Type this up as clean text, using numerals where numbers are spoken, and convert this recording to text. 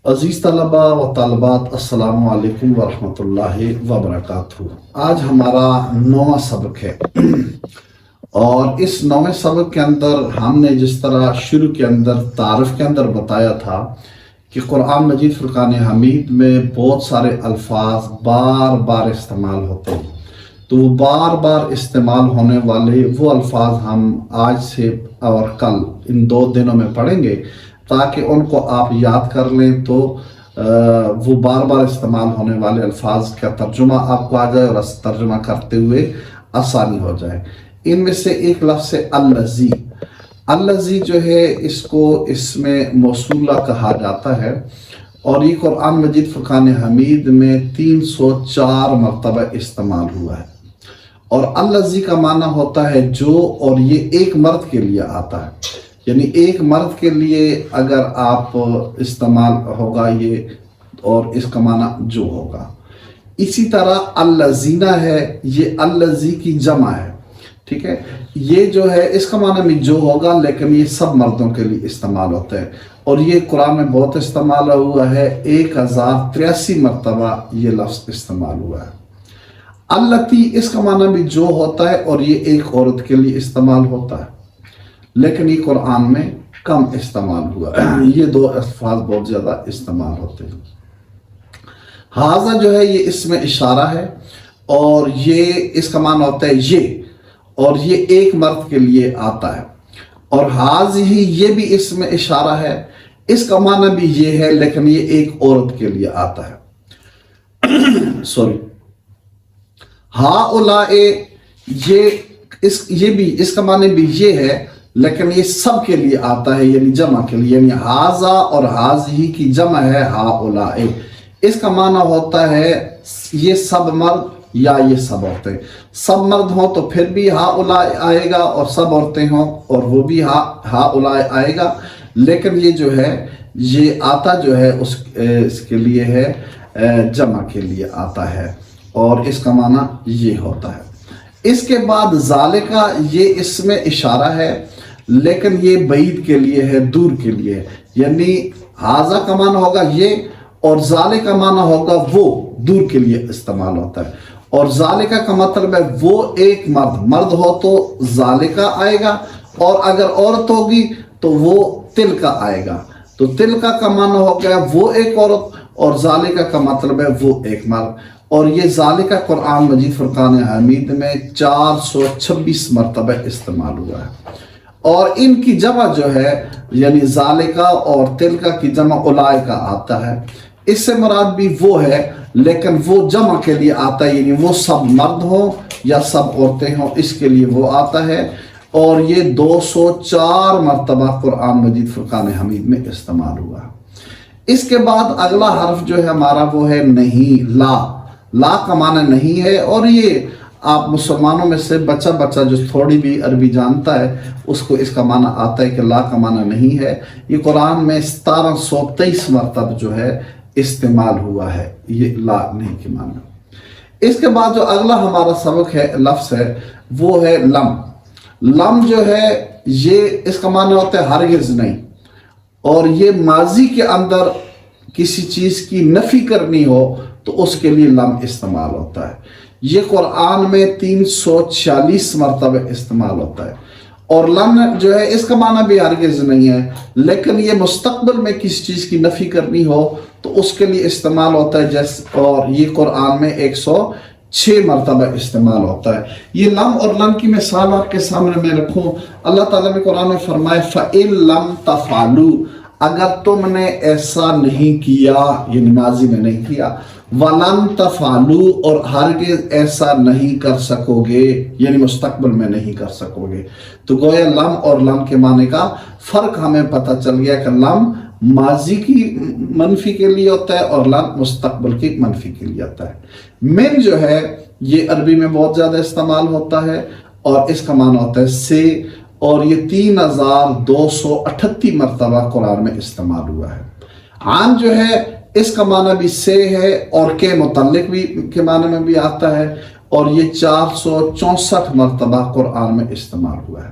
عزیز طلبہ و طالبات، السلام علیکم ورحمۃ اللہ وبرکاتہ۔ آج ہمارا 9واں سبق ہے اور اس 9ویں سبق کے اندر ہم نے جس طرح شروع کے اندر تعارف کے اندر بتایا تھا کہ قرآن مجید فرقان حمید میں بہت سارے الفاظ بار بار استعمال ہوتے ہیں، تو وہ بار بار استعمال ہونے والے وہ الفاظ ہم آج سے اور کل ان 2 دنوں میں پڑھیں گے تاکہ ان کو آپ یاد کر لیں، تو وہ بار بار استعمال ہونے والے الفاظ کا ترجمہ آپ کو آ جائے اور ترجمہ کرتے ہوئے آسانی ہو جائے۔ ان میں سے ایک لفظ ہے الذی۔ الذی جو ہے اس کو اسم موصولہ کہا جاتا ہے اور یہ قرآن مجید فرقان حمید میں 304 مرتبہ استعمال ہوا ہے، اور الذی کا معنی ہوتا ہے جو، اور یہ ایک مرد کے لیے آتا ہے، یعنی ایک مرد کے لیے اگر آپ استعمال ہوگا یہ، اور اس کا معنی جو ہوگا۔ اسی طرح الذین ہے، یہ الذی کی جمع ہے، ٹھیک ہے، یہ جو ہے اس کا معنی بھی جو ہوگا، لیکن یہ سب مردوں کے لیے استعمال ہوتا ہے اور یہ قرآن میں بہت استعمال ہوا ہے، 1083 مرتبہ یہ لفظ استعمال ہوا ہے۔ التی، اس کا معنی بھی جو ہوتا ہے اور یہ ایک عورت کے لیے استعمال ہوتا ہے، لیکن یہ قرآن میں کم استعمال ہوا ہے، یہ 2 الفاظ بہت زیادہ استعمال ہوتے ہیں۔ ھذا جو ہے یہ اسم اشارہ ہے اور یہ اس کا معنی ہوتا ہے یہ، اور یہ ایک مرد کے لیے آتا ہے، اور ھذہ یہ بھی اسم اشارہ ہے، اس کا معنی بھی یہ ہے لیکن یہ ایک عورت کے لیے آتا ہے۔ سوری، ہؤلاء یہ بھی اس کا معنی بھی یہ ہے لیکن یہ سب کے لیے آتا ہے، یعنی جمع کے لیے، یعنی ھذا اور ھذہ کی جمع ہے ہؤلاء، اس کا معنی ہوتا ہے یہ سب مرد یا یہ سب عورتیں۔ سب مرد ہوں تو پھر بھی ہؤلاء آئے گا، اور سب عورتیں ہوں اور وہ بھی ہؤلاء آئے گا، لیکن یہ جو ہے یہ آتا جو ہے اس کے لیے ہے جمع کے لیے آتا ہے، اور اس کا معنی یہ ہوتا ہے۔ اس کے بعد ذالکا، یہ اسم اشارہ ہے لیکن یہ بعید کے لیے ہے، دور کے لیے ہے، یعنی ھذا کا معنی ہوگا یہ اور ذالک کا معنی ہوگا وہ، دور کے لیے استعمال ہوتا ہے، اور ذالکا کا مطلب ہے وہ ایک مرد ہو تو ذالکا آئے گا، اور اگر عورت ہوگی تو وہ تلکا آئے گا، تو تلکا کا معنی ہو گیا وہ ایک عورت، اور ذالکا کا مطلب ہے وہ ایک مرد، اور یہ ذالکا قرآن مجید فرقان حمید میں 426 مرتبہ استعمال ہوا ہے، اور ان کی جمع جو ہے یعنی ذالکا اور تلکا کی جمع اولئک آتا ہے، اس سے مراد بھی وہ ہے لیکن وہ جمع کے لیے آتا ہے، یعنی وہ سب مرد ہوں یا سب عورتیں ہوں، اس کے لیے وہ آتا ہے، اور یہ 204 مرتبہ قرآن مجید فرقان حمید میں استعمال ہوا ہے۔ اس کے بعد اگلا حرف جو ہے ہمارا وہ ہے نہیں، لا کا معنی نہیں ہے، اور یہ آپ مسلمانوں میں سے بچہ جو تھوڑی بھی عربی جانتا ہے اس کو اس کا معنی آتا ہے کہ لا کا معنی نہیں ہے، یہ قرآن میں 1723 مرتبہ جو ہے استعمال ہوا ہے یہ لا نہیں کے معنی۔ اس کے بعد جو اگلا ہمارا سبق ہے، لفظ ہے، وہ ہے لم۔ لم جو ہے یہ اس کا معنی ہوتا ہے ہرگز نہیں، اور یہ ماضی کے اندر کسی چیز کی نفی کرنی ہو تو اس کے لیے لم استعمال ہوتا ہے، یہ قرآن میں 346 مرتبہ استعمال ہوتا ہے، اور لن جو ہے اس کا معنی بھی ہرگز نہیں ہے، لیکن یہ مستقبل میں کسی چیز کی نفی کرنی ہو تو اس کے لیے استعمال ہوتا ہے، اور یہ قرآن میں 106 مرتبہ استعمال ہوتا ہے۔ یہ لم اور لن کی مثال آپ کے سامنے میں رکھوں، اللہ تعالیٰ نے قرآن میں فرمائے فَإِن لَمْ تَفْعَلُوا، اگر تم نے ایسا نہیں کیا، یعنی ماضی میں نہیں کیا، وَلَن تَفْعَلُوا، اور ہرگز ایسا نہیں کر سکو گے، یعنی مستقبل میں نہیں کر سکو گے، تو گویا لم اور لم کے معنی کا فرق ہمیں پتہ چل گیا کہ لم ماضی کی منفی کے لیے ہوتا ہے اور لن مستقبل کی منفی کے لیے ہوتا ہے۔ من جو ہے یہ عربی میں بہت زیادہ استعمال ہوتا ہے اور اس کا معنی ہوتا ہے سے، اور یہ 3238 مرتبہ قرآن میں استعمال ہوا ہے۔ عن جو ہے اس کا معنی بھی سے ہے اور کے متعلق بھی کے معنی میں بھی آتا ہے، اور یہ 464 مرتبہ قرآن میں استعمال ہوا ہے۔